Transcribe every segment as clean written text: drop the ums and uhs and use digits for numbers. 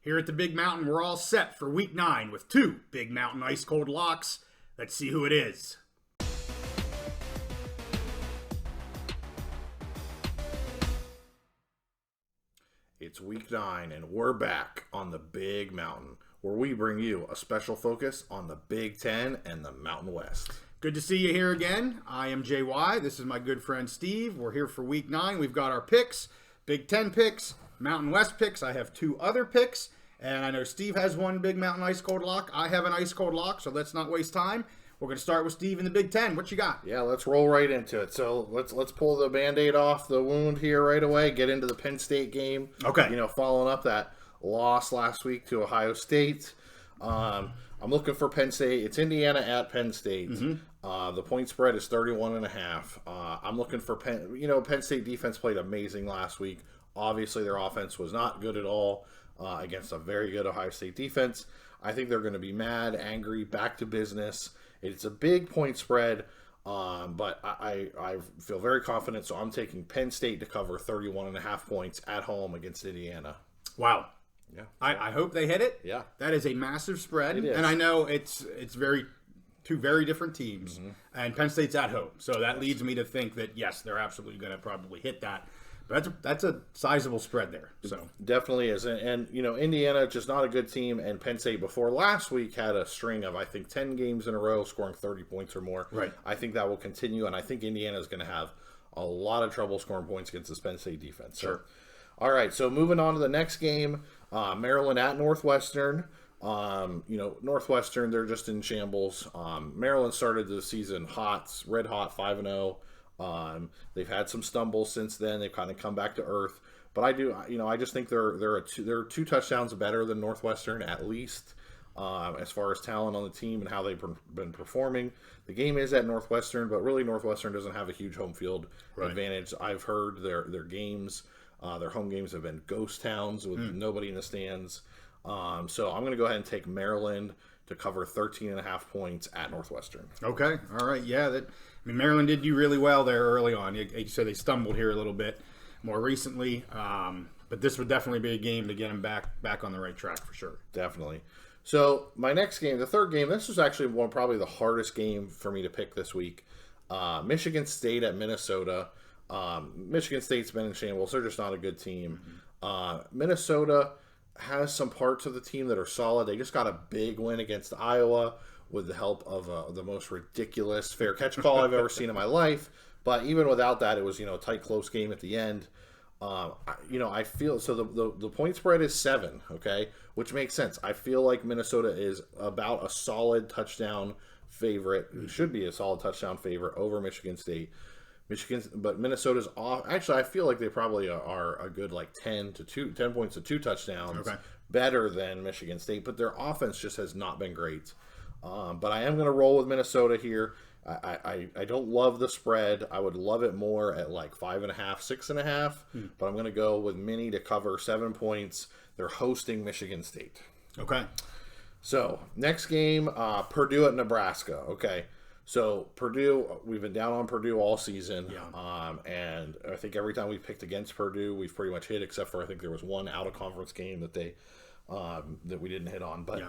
Here at the Big Mountain, we're all set for Week 9 with 2 Big Mountain ice cold locks. Let's see who it is. It's Week 9, and we're back on the Big Mountain, where we bring you a special focus on the Big Ten and the Mountain West. Good to see you here again. I am JY. This is my good friend Steve. We're here for Week 9. We've got our picks, Big Ten picks, Mountain West picks. I have 2 other picks, and I know Steve has one Big Mountain ice cold lock. I have an ice cold lock, so let's not waste time. We're going to start with Steve in the Big Ten. What you got? Yeah, let's roll right into it. So let's pull the Band-Aid off the wound here right away. Get into the Penn State game. Okay. Following up that loss last week to Ohio State. I'm looking for Penn State. It's Indiana at Penn State. Mm-hmm. The point spread is 31.5. I'm looking for Penn. Penn State defense played amazing last week. Obviously, their offense was not good at all against a very good Ohio State defense. I think they're going to be mad, angry, back to business. It's a big point spread, but I feel very confident, so I'm taking Penn State to cover 31.5 points at home against Indiana. Wow. Yeah. I hope they hit it. Yeah. That is a massive spread. It is. And I know it's two very different teams, and Penn State's at home. So that leads me to think that, yes, they're absolutely going to probably hit that. But that's a sizable spread there. So definitely is. And Indiana, just not a good team. And Penn State before last week had a string of, I think, 10 games in a row scoring 30 points or more. Right. I think that will continue. And I think Indiana is going to have a lot of trouble scoring points against this Penn State defense. So, sure. All right. So moving on to the next game, Maryland at Northwestern. Northwestern, they're just in shambles. Maryland started the season red hot, 5-0. They've had some stumbles since then. They've kind of come back to earth, but I just think they're 2 touchdowns better than Northwestern at least, as far as talent on the team and how they've been performing. The game is at Northwestern, but really Northwestern doesn't have a huge home field advantage. I've heard their games, their home games have been ghost towns with nobody in the stands. So I'm going to go ahead and take Maryland to cover 13.5 points at Northwestern. Okay. All right. Yeah. Maryland did do really well there early on. You said they stumbled here a little bit more recently, but this would definitely be a game to get them back on the right track for sure. Definitely. So my next game, the third game, this was actually probably the hardest game for me to pick this week. Michigan State at Minnesota. Michigan State's been in shambles. They're just not a good team. Minnesota has some parts of the team that are solid. They just got a big win against Iowa with the help of the most ridiculous fair catch call I've ever seen in my life. But even without that, it was a tight, close game at the end. I feel so. The point spread is 7, okay, which makes sense. I feel like Minnesota is about a solid touchdown favorite. It should be a solid touchdown favorite over Michigan State. But Minnesota's off. Actually, I feel like they probably are a good 10 points to 2 touchdowns better than Michigan State. But their offense just has not been great. But I am going to roll with Minnesota here. I don't love the spread. I would love it more at 5.5, 6.5. But I'm going to go with Mini to cover 7 points. They're hosting Michigan State. Okay. So next game, Purdue at Nebraska. Okay. So Purdue, we've been down on Purdue all season. Yeah. And I think every time we've picked against Purdue, we've pretty much hit, except for I think there was one out of conference game that that we didn't hit on. But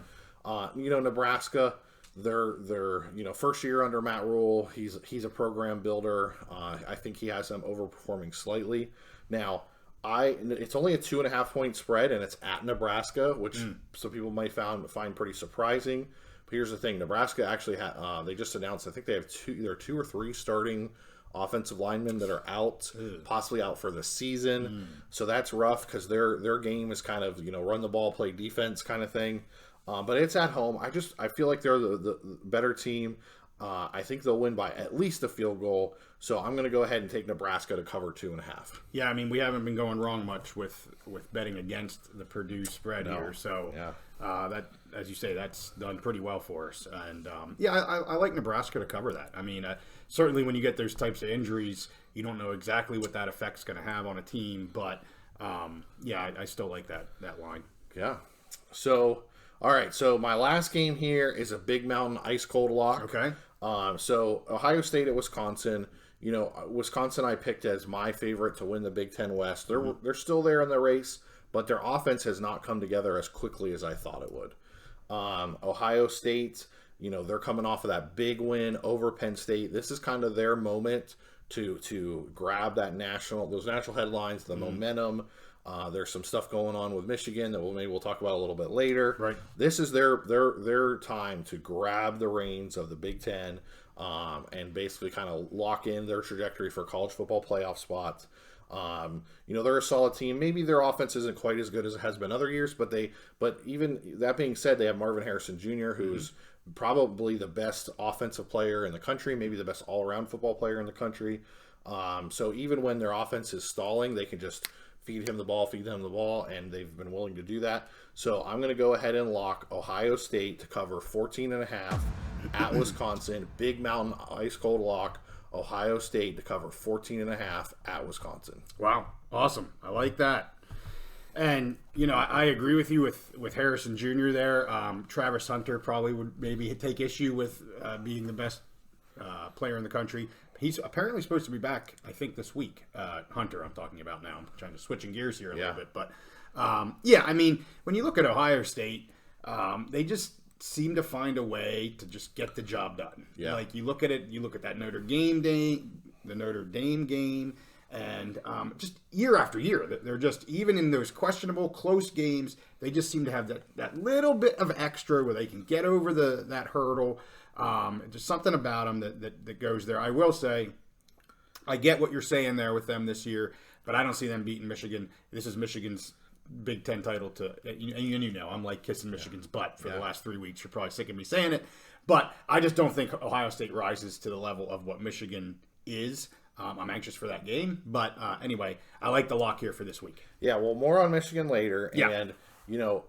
Nebraska, they're first year under Matt Rule. He's a program builder. I think he has them overperforming slightly. Now, it's only a 2.5 point spread, and it's at Nebraska, which some people might find pretty surprising. But here's the thing: Nebraska actually they just announced. I think they have either 2 or 3 starting offensive linemen that are out, possibly out for the season. So that's rough because their game is kind of run the ball, play defense kind of thing. But it's at home. I feel like they're the better team. I think they'll win by at least a field goal. So I'm going to go ahead and take Nebraska to cover 2.5. Yeah, we haven't been going wrong much with betting against the Purdue spread here. So that, as you say, that's done pretty well for us. And I like Nebraska to cover that. Certainly when you get those types of injuries, you don't know exactly what that effect's going to have on a team. But I still like that line. Yeah. So. All right, so my last game here is a Big Mountain ice cold lock. Okay. So Ohio State at Wisconsin. Wisconsin I picked as my favorite to win the Big Ten West. They're still there in the race, but their offense has not come together as quickly as I thought it would. Ohio State, they're coming off of that big win over Penn State. This is kind of their moment to grab those national headlines, the momentum. There's some stuff going on with Michigan that we'll talk about a little bit later. Right. This is their time to grab the reins of the Big Ten and basically kind of lock in their trajectory for college football playoff spots. They're a solid team. Maybe their offense isn't quite as good as it has been other years, but even that being said, they have Marvin Harrison Jr., who's probably the best offensive player in the country, maybe the best all-around football player in the country. So even when their offense is stalling, they can just feed him the ball, and they've been willing to do that. So I'm going to go ahead and lock Ohio State to cover 14.5 at Wisconsin. Big Mountain ice cold lock. Ohio State to cover 14.5 at Wisconsin. Wow, awesome! I like that. And I agree with you with Harrison Jr. there. Travis Hunter probably would maybe take issue with being the best player in the country. He's apparently supposed to be back, I think, this week. Hunter, I'm talking about now. I'm trying to switching gears here a little bit, but when you look at Ohio State, they just seem to find a way to just get the job done. Yeah. Like you look at that Notre Dame game, and just year after year, they're just, even in those questionable close games, they just seem to have that little bit of extra where they can get over that hurdle. Just something about them that goes there. I will say, I get what you're saying there with them this year, but I don't see them beating Michigan. This is Michigan's Big Ten title and I'm like kissing Michigan's butt for the last 3 weeks. You're probably sick of me saying it, but I just don't think Ohio State rises to the level of what Michigan is. I'm anxious for that game, but anyway, I like the lock here for this week. Yeah, well, more on Michigan later, yeah. And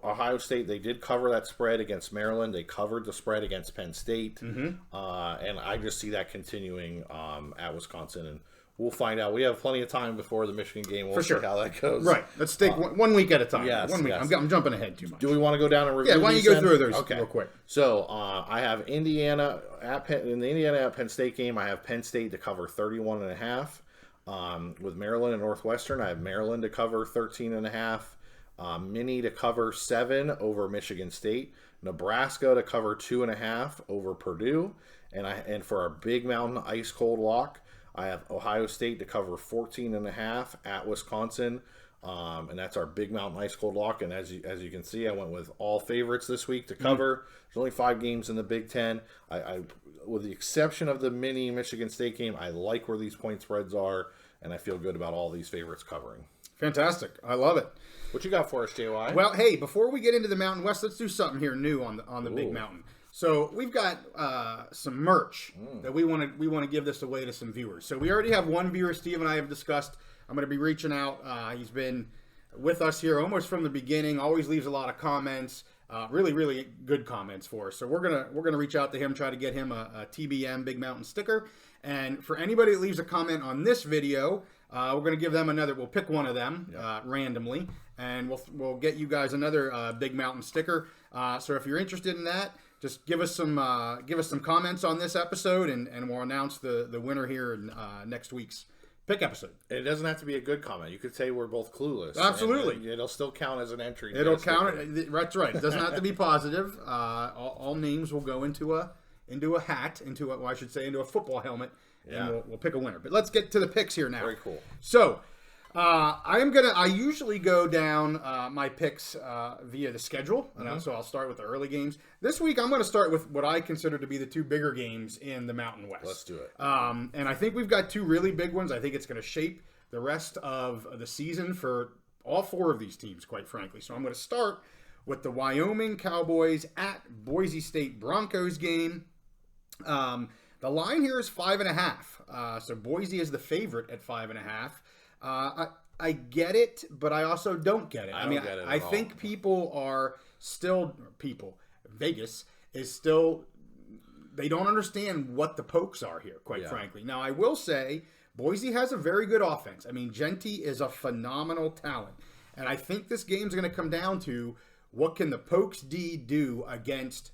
Ohio State, they did cover that spread against Maryland. They covered the spread against Penn State, and I just see that continuing at Wisconsin, and we'll find out. We have plenty of time before the Michigan game. We'll see how that goes. Right. Let's take 1 week at a time. Yes, 1 week. yes. I'm jumping ahead too much. Do we want to go down and review? Yeah, why don't you go through those real quick? So I have Indiana at Penn. In the Indiana at Penn State game, I have Penn State to cover 31.5. With Maryland and Northwestern, I have Maryland to cover 13.5. Mini to cover 7 over Michigan State. Nebraska to cover 2.5 over Purdue. And for our Big Mountain ice cold lock, I have Ohio State to cover 14.5 at Wisconsin. And that's our Big Mountain ice cold lock. And as you can see, I went with all favorites this week to cover. There's only 5 games in the Big Ten. I with the exception of the mini Michigan State game, I like where these point spreads are, and I feel good about all these favorites covering. Fantastic. I love it. What you got for us, JY? Well, hey, before we get into the Mountain West, let's do something here new on the Big Mountain. So we've got some merch that we want to give this away to some viewers. So we already have one viewer, Steve and I have discussed. I'm going to be reaching out. He's been with us here almost from the beginning. Always leaves a lot of comments. Really, really good comments for us. So we're gonna reach out to him, try to get him a TBM Big Mountain sticker. And for anybody that leaves a comment on this video, we're gonna give them another. We'll pick one of them randomly, and we'll get you guys another Big Mountain sticker. So if you're interested in that, just give us some comments on this episode, and we'll announce the winner here in next week's pick episode. It doesn't have to be a good comment. You could say we're both clueless. Absolutely. It'll still count as an entry. It'll count. That's right. It doesn't have to be positive. All names will go into a hat, into a football helmet, and we'll pick a winner. But let's get to the picks here now. Very cool. So I usually go down my picks via the schedule, so I'll start with the early games. This week I'm going to start with what I consider to be the 2 bigger games in the Mountain West. Let's do it. And I think we've got 2 really big ones. I think it's going to shape the rest of the season for all 4 of these teams, quite frankly. So I'm going to start with the Wyoming Cowboys at Boise State Broncos game. The line here is 5.5. So Boise is the favorite at 5.5. I get it, but I also don't get it. I think Vegas is still, they don't understand what the pokes are here, quite frankly. Now, I will say, Boise has a very good offense. Genty is a phenomenal talent. And I think this game's going to come down to what can the Pokes D do against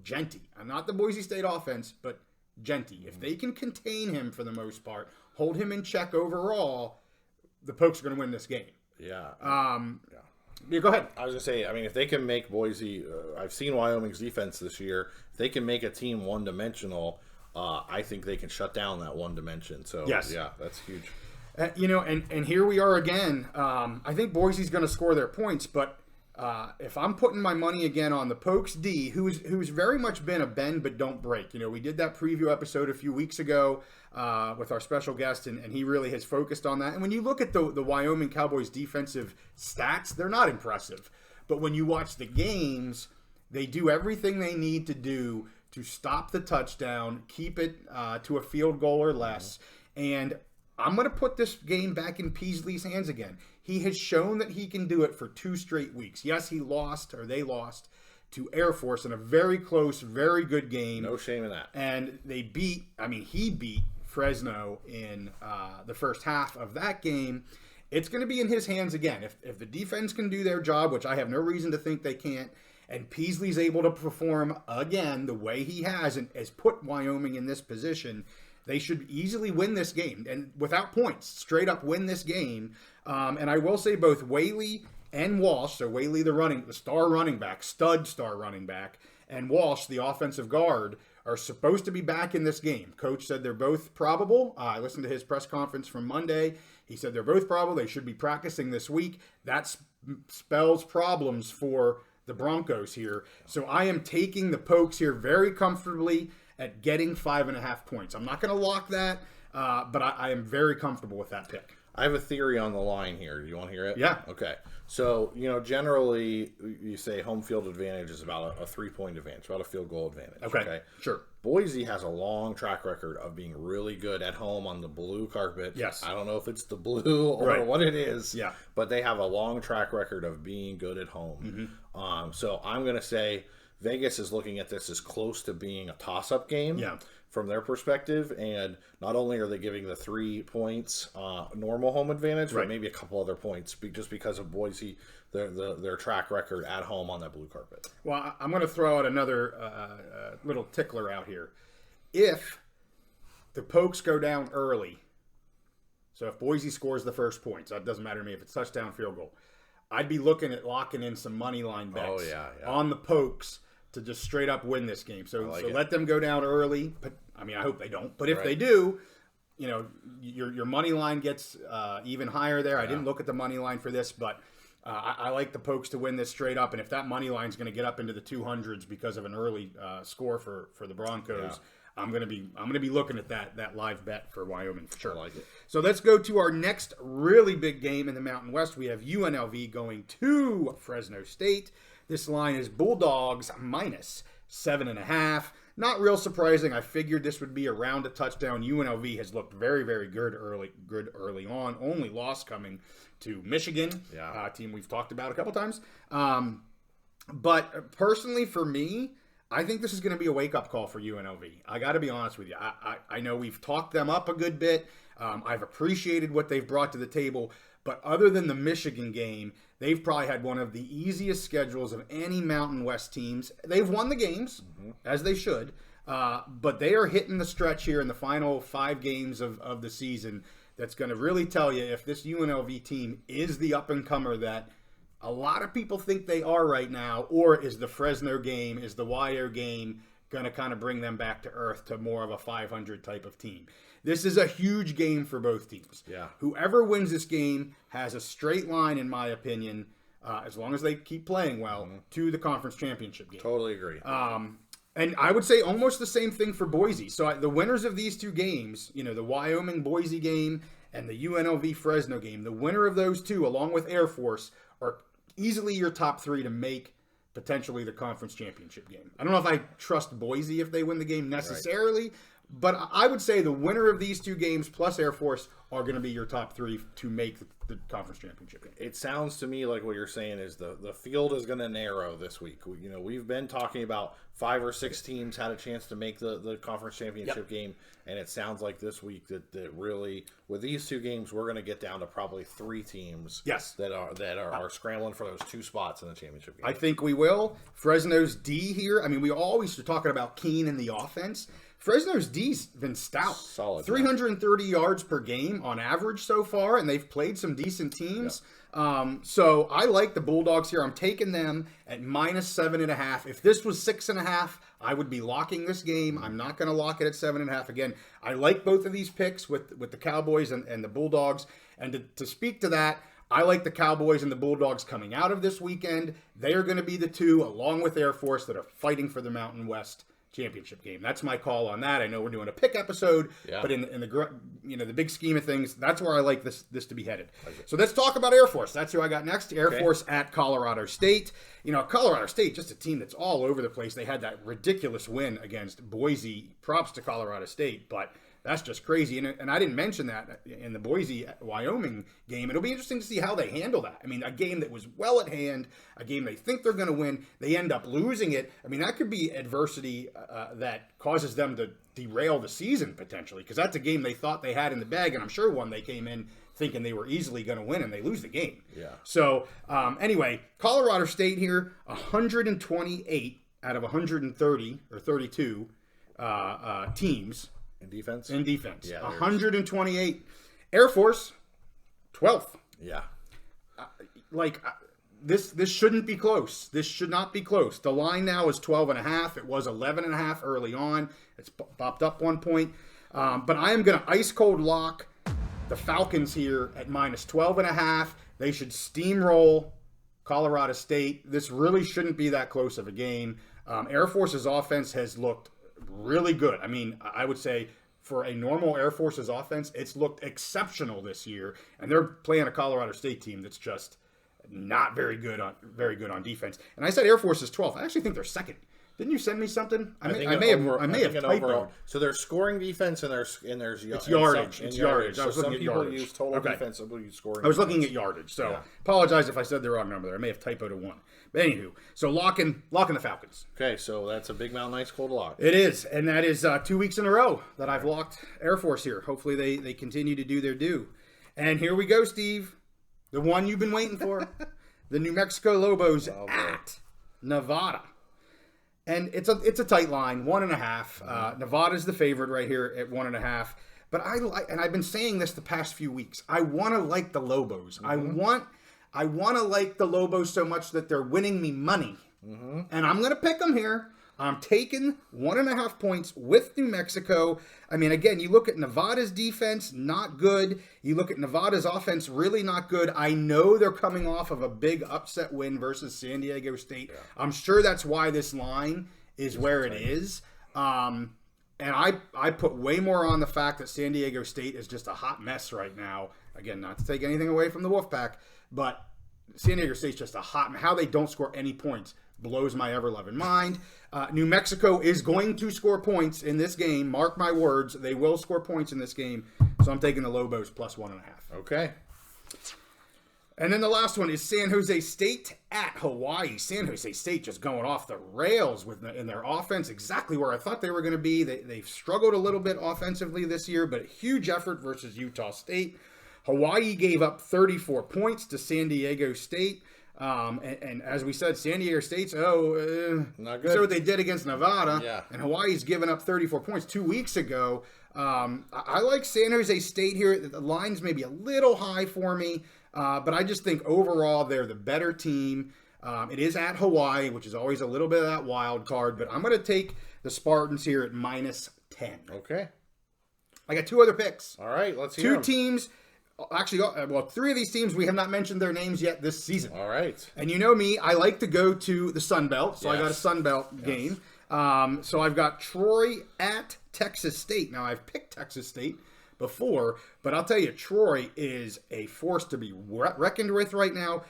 Genty. Not the Boise State offense, but Genty. If they can contain him for the most part, hold him in check overall, the Pokes are going to win this game. Yeah, go ahead. I was going to say, I mean, if they can make Boise, I've seen Wyoming's defense this year. If they can make a team one-dimensional, I think they can shut down that one dimension. So, yes. Yeah, that's huge. And here we are again. I think Boise's going to score their points, but if I'm putting my money again on the Pokes D, who's very much been a bend but don't break. We did that preview episode a few weeks ago with our special guest, and he really has focused on that. And when you look at the Wyoming Cowboys defensive stats, they're not impressive. But when you watch the games, they do everything they need to do to stop the touchdown, keep it to a field goal or less. And I'm going to put this game back in Peasley's hands again. He has shown that he can do it for 2 straight weeks. Yes, they lost to Air Force in a very close, very good game. No shame in that. And he beat Fresno in the first half of that game. It's going to be in his hands again. If the defense can do their job, which I have no reason to think they can't, and Peasley's able to perform again the way he has and has put Wyoming in this position, they should easily win this game, and without points, straight up win this game. And I will say both Whaley and Walsh, so Whaley the star running back, star running back, and Walsh, the offensive guard, are supposed to be back in this game. Coach said they're both probable. I listened to his press conference from Monday. He said they're both probable. They should be practicing this week. That spells problems for the Broncos here. So I am taking the Pokes here very comfortably at getting 5.5 points. I'm not going to lock that, but I am very comfortable with that pick. I have a theory on the line here. Do you want to hear it? Yeah. Okay. So, generally you say home field advantage is about a 3-point advantage, about a field goal advantage. Okay. Sure. Boise has a long track record of being really good at home on the blue carpet. Yes. I don't know if it's the blue or what it is. Yeah. But they have a long track record of being good at home. Mm-hmm. So I'm going to say Vegas is looking at this as close to being a toss-up game. Yeah. From their perspective, and not only are they giving the 3 points normal home advantage, but maybe a couple other points just because of Boise, their track record at home on that blue carpet. Well, I'm going to throw out another little tickler out here. If the Pokes go down early, so if Boise scores the first points, that doesn't matter to me if it's touchdown, field goal, I'd be looking at locking in some money line bets on the Pokes to just straight up win this game. So let them go down early. But I mean, I hope they don't. But if they do, your money line gets even higher there. Yeah. I didn't look at the money line for this, but I like the Pokes to win this straight up. And if that money line is going to get up into the 200s because of an early score for the Broncos, I'm gonna be looking at that live bet for Wyoming for sure. I like it. So let's go to our next really big game in the Mountain West. We have UNLV going to Fresno State. This line is Bulldogs minus 7.5. Not real surprising. I figured this would be around a touchdown. UNLV has looked very, very good early on. Only loss coming to Michigan, team we've talked about a couple times. But personally, for me, I think this is going to be a wake-up call for UNLV. I got to be honest with you. I know we've talked them up a good bit. I've appreciated what they've brought to the table. But other than the Michigan game, they've probably had one of the easiest schedules of any Mountain West teams. They've won the games, as they should. But they are hitting the stretch here in the final 5 games of the season. That's going to really tell you if this UNLV team is the up-and-comer that a lot of people think they are right now, or is the Fresno game, is the YO game going to kind of bring them back to earth to more of a 500 type of team. This is a huge game for both teams. Yeah. Whoever wins this game has a straight line, in my opinion, as long as they keep playing well, to the conference championship game. Totally agree. And I would say almost the same thing for Boise. So the winners of these 2 games, the Wyoming-Boise game and the UNLV-Fresno game, the winner of those 2, along with Air Force, are easily your top 3 to make potentially the conference championship game. I don't know if I trust Boise if they win the game necessarily, but I would say the winner of these 2 games plus Air Force are going to be your top 3 to make the conference championship game. It sounds to me like what you're saying is the field is going to narrow this week. We've been talking about 5 or 6 teams had a chance to make the conference championship game, and it sounds like this week that really with these 2 games we're going to get down to probably 3 teams that are scrambling for those 2 spots in the championship game. I think we will. Fresno's D here. I mean, we always are talking about Keene and the offense. Fresno's D's been stout. Solid. 330 yards per game on average so far, and they've played some decent teams. So I like the Bulldogs here. I'm taking them at -7.5. If this was 6.5, I would be locking this game. I'm not going to lock it at 7.5. Again, I like both of these picks with the Cowboys and the Bulldogs. And to speak to that, I like the Cowboys and the Bulldogs coming out of this weekend. They are going to be the two, along with Air Force, that are fighting for the Mountain West championship game. That's my call on that. I know we're doing a pick episode, but in the big scheme of things, that's where I like this to be headed. Okay. So let's talk about Air Force. That's who I got next. Air Force at Colorado State. Colorado State, just a team that's all over the place. They had that ridiculous win against Boise. Props to Colorado State, but that's just crazy. And I didn't mention that in the Boise, Wyoming game. It'll be interesting to see how they handle that. I mean, a game that was well at hand, a game they think they're going to win, they end up losing it. I mean, that could be adversity that causes them to derail the season potentially, because that's a game they thought they had in the bag, and I'm sure one they came in thinking they were easily going to win, and they lose the game. Yeah. So, anyway, Colorado State here, 128 out of 130 or 32 teams. In defense? In defense. Yeah, 128. Air Force, 12th. Yeah. This shouldn't be close. This should not be close. The line now is 12.5. It was 11.5 early on. It's popped up 1 point. But I am going to ice cold lock the Falcons here at -12.5. They should steamroll Colorado State. This really shouldn't be that close of a game. Air Force's offense has looked really good. I mean, I would say for a normal Air Force's offense, it's looked exceptional this year, and they're playing a Colorado State team that's just not very good on defense. And I said Air Force is 12th. I actually think they're second. Didn't you send me something? I may have typoed. So there's scoring defense and there's it's yardage. It's yardage. I was looking at yardage. Use total defense. Some people use scoring. I was looking at yardage. So apologize if I said the wrong number there. I may have typoed a 1. But anywho, so locking the Falcons. Okay, so that's a big Mountain Ice cold lock. It is, and that is 2 weeks in a row that I've locked Air Force here. Hopefully they continue to do their due. And here we go, Steve. The one you've been waiting for. The New Mexico Lobos at Nevada. And it's a tight line, 1.5. Nevada's the favorite right here at 1.5. But I've been saying this the past few weeks. I want to like the Lobos. Mm-hmm. I want to like the Lobos so much that they're winning me money. Mm-hmm. And I'm going to pick them here. I'm taking 1.5 points with New Mexico. I mean, again, you look at Nevada's defense, not good. You look at Nevada's offense, really not good. I know they're coming off of a big upset win versus San Diego State. Yeah. I'm sure that's why this line is where it is. And I put way more on the fact that San Diego State is just a hot mess right now. Again, not to take anything away from the Wolfpack, but San Diego State's just a hot mess. How they don't score any points blows my ever-loving mind. New Mexico is going to score points in this game. Mark my words. They will score points in this game. So I'm taking the Lobos plus 1.5. Okay. And then the last one is San Jose State at Hawaii. San Jose State just going off the rails in their offense, exactly where I thought they were going to be. They've struggled a little bit offensively this year, but a huge effort versus Utah State. Hawaii gave up 34 points to San Diego State. And as we said, San Diego State's, not good. So what they did against Nevada. Yeah. And Hawaii's given up 34 points 2 weeks ago. I like San Jose State here. The line's maybe a little high for me, but I just think overall they're the better team. It is at Hawaii, which is always a little bit of that wild card, but I'm going to take the Spartans here at -10. Okay. I got 2 other picks. All right, let's hear 2 teams. Actually, 3 of these teams, we have not mentioned their names yet this season. All right. And you know me, I like to go to the Sun Belt, so I got a Sun Belt game. So I've got Troy at Texas State. Now, I've picked Texas State before, but I'll tell you, Troy is a force to be reckoned with right now.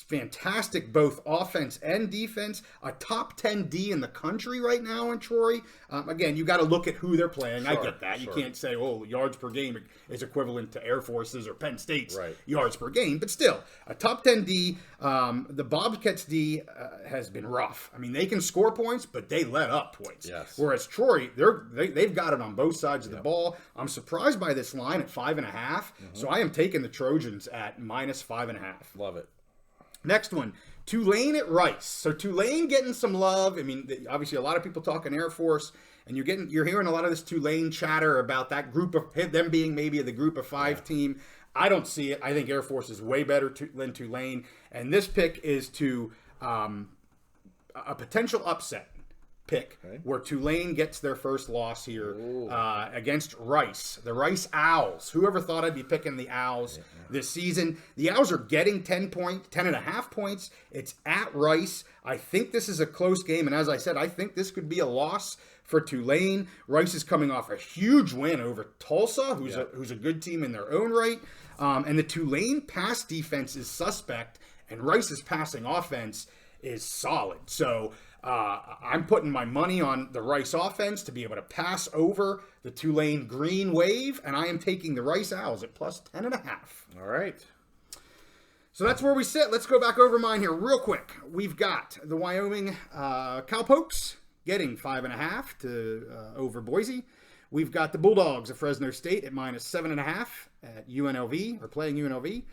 Fantastic, both offense and defense. A top 10 D in the country right now in Troy. Again, you got to look at who they're playing. Sure, I get that. You can't say, yards per game is equivalent to Air Force's or Penn State's yards per game. But still, a top 10 D. The Bobcats D has been rough. I mean, they can score points, but they let up points. Yes. Whereas Troy, they've got it on both sides of the ball. I'm surprised by this line at 5.5. So I am taking the Trojans at -5.5. Love it. Next one, Tulane at Rice. So Tulane getting some love. I mean, obviously a lot of people talking Air Force, and you're hearing a lot of this Tulane chatter about that group of them being maybe the group of 5 team. I don't see it. I think Air Force is way better than Tulane. And this pick is to a potential upset pick where Tulane gets their first loss here against Rice, the Rice Owls. Whoever thought I'd be picking the Owls this season? The Owls are getting 10.5 points. It's at Rice. I think this is a close game, and as I said, I think this could be a loss for Tulane. Rice is coming off a huge win over Tulsa, who's a good team in their own right, and the Tulane pass defense is suspect, and Rice's passing offense is solid. So I'm putting my money on the Rice offense to be able to pass over the Tulane Green Wave, and I am taking the Rice Owls at plus 10.5. All right. So that's where we sit. Let's go back over mine here real quick. We've got the Wyoming Cowpokes getting 5.5 to over Boise. We've got the Bulldogs of Fresno State at minus 7.5 at UNLV, or playing UNLV.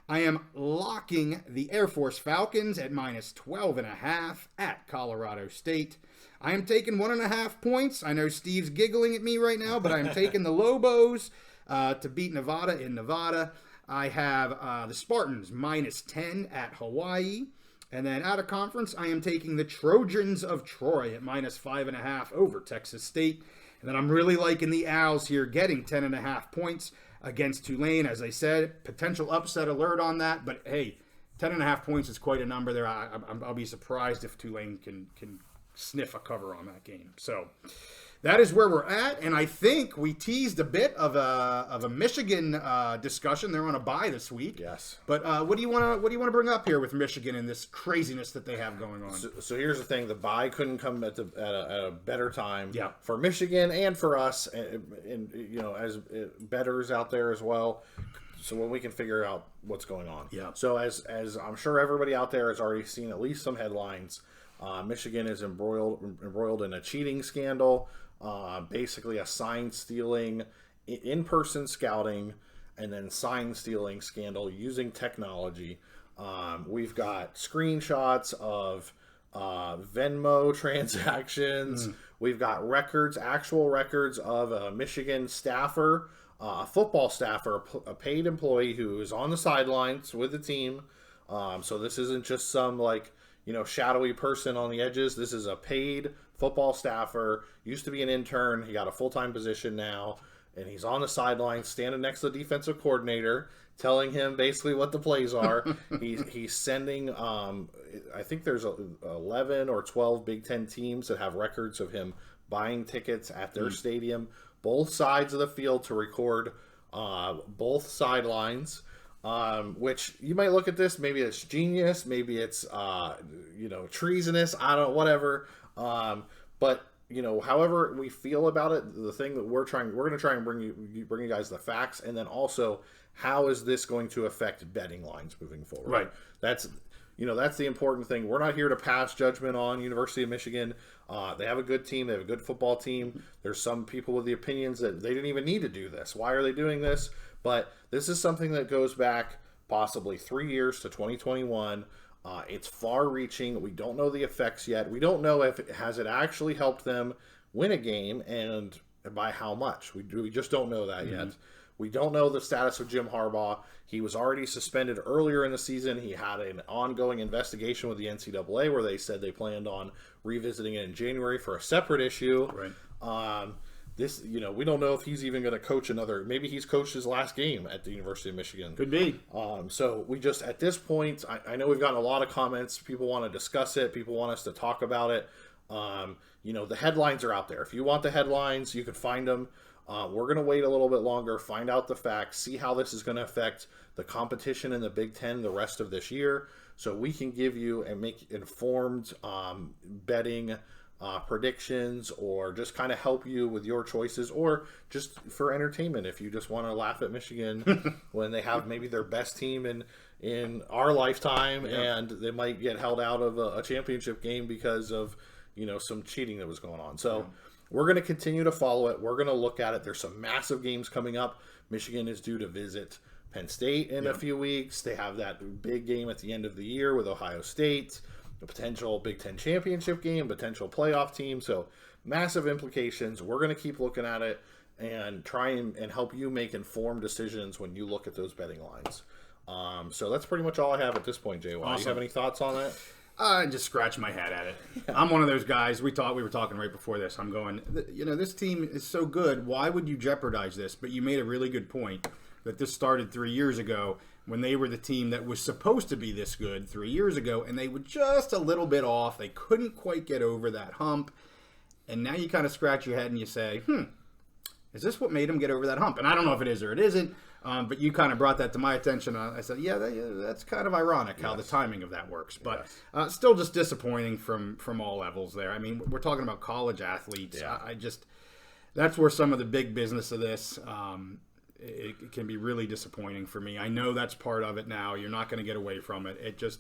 I am locking the Air Force Falcons at minus 12.5 at Colorado State. I am taking 1.5 points. I know Steve's giggling at me right now, but I am taking the Lobos to beat Nevada in Nevada. I have the Spartans minus 10 at Hawaii. And then out of conference, I am taking the Trojans of Troy at minus 5.5 over Texas State. And then I'm really liking the Owls here, getting 10.5 points against Tulane. As I said, potential upset alert on that. But hey, 10.5 points is quite a number there. I'll be surprised if Tulane can sniff a cover on that game. So that is where we're at, and I think we teased a bit of a Michigan discussion. They're on a bye this week. Yes. But what do you want to bring up here with Michigan and this craziness that they have going on? So here's the thing: the bye couldn't come at a better time. Yeah. For Michigan and for us, and as bettors out there as well. So when we can figure out what's going on. Yeah. So as I'm sure everybody out there has already seen at least some headlines. Michigan is embroiled in a cheating scandal. Basically a sign stealing, in-person scouting, and then sign stealing scandal using technology. We've got screenshots of Venmo transactions. We've got actual records of a Michigan staffer, a football staffer, a paid employee who is on the sidelines with the team. So this isn't just some shadowy person on the edges. This is a paid football staffer, used to be an intern. He got a full-time position now, and he's on the sidelines standing next to the defensive coordinator, telling him basically what the plays are. He's sending, I think there's 11 or 12 Big Ten teams that have records of him buying tickets at their stadium, both sides of the field to record both sidelines. Which you might look at this, maybe it's genius, maybe it's treasonous, whatever. But however we feel about it, the thing that we're going to try and bring you guys the facts, and then also how is this going to affect betting lines moving forward? Right. That's the important thing. We're not here to pass judgment on University of Michigan. They have a good team. They have a good football team. There's some people with the opinions that they didn't even need to do this. Why are they doing this? But this is something that goes back possibly 3 years to 2021. It's far-reaching. We don't know the effects yet. We don't know if it actually helped them win a game and by how much. We just don't know that yet. We don't know the status of Jim Harbaugh. He was already suspended earlier in the season. He had an ongoing investigation with the NCAA where they said they planned on revisiting it in January for a separate issue. Right. We don't know if he's even going to coach another. Maybe he's coached his last game at the University of Michigan. Could be. So we just, at this point, I know we've gotten a lot of comments. People want to discuss it. People want us to talk about it. The headlines are out there. If you want the headlines, you can find them. We're going to wait a little bit longer, find out the facts, see how this is going to affect the competition in the Big Ten the rest of this year, so we can give you and make informed betting predictions, or just kind of help you with your choices, or just for entertainment if you just want to laugh at Michigan when they have maybe their best team in our lifetime, and they might get held out of a championship game because of some cheating that was going on. So we're going to continue to follow it. We're going to look at it. There's some massive games coming up. Michigan is due to visit Penn State in a few weeks. They have that big game at the end of the year with Ohio State, a potential Big Ten championship game, potential playoff team. So massive implications. We're going to keep looking at it. and try and help you make informed decisions when you look at those betting lines. So that's pretty much all I have at this point, JY. Awesome. You have any thoughts on that? I just scratch my head at it. Yeah. I'm one of those guys. We were talking right before this. I'm going, this team is so good. Why would you jeopardize this? But you made a really good point that this started 3 years ago when they were the team that was supposed to be this good 3 years ago, and they were just a little bit off. They couldn't quite get over that hump. And now you kind of scratch your head and you say, is this what made them get over that hump? And I don't know if it is or it isn't, but you kind of brought that to my attention. I said, that's kind of ironic how the timing of that works. But still just disappointing from all levels there. I mean, we're talking about college athletes. Yeah. That's where some of the big business of this, it can be really disappointing for me. I know that's part of it now. You're not going to get away from it. It's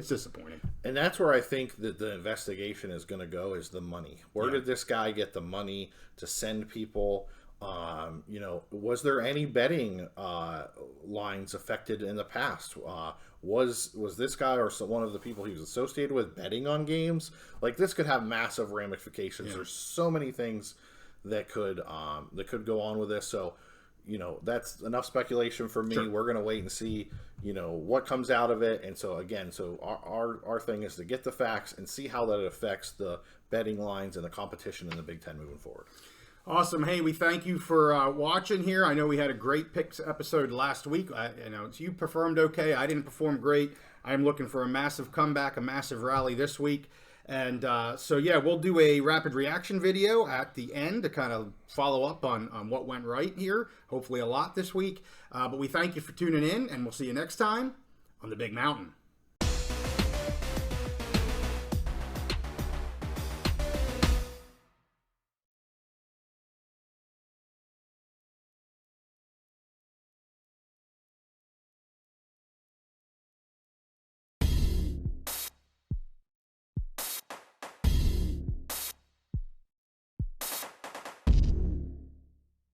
disappointing. And that's where I think that the investigation is going to go, is the money. Where did this guy get the money to send people? Was there any betting lines affected in the past? Was this guy or one of the people he was associated with betting on games? Like, this could have massive ramifications. Yeah. There's so many things that could go on with this. So, that's enough speculation for me. Sure. We're going to wait and see, what comes out of it. And so, again, our thing is to get the facts and see how that affects the betting lines and the competition in the Big Ten moving forward. Awesome. Hey, we thank you for watching here. I know we had a great picks episode last week. You performed okay. I didn't perform great. I'm looking for a massive comeback, a massive rally this week. And we'll do a rapid reaction video at the end to kind of follow up on what went right here. Hopefully a lot this week. But we thank you for tuning in, and we'll see you next time on the Big Mountain.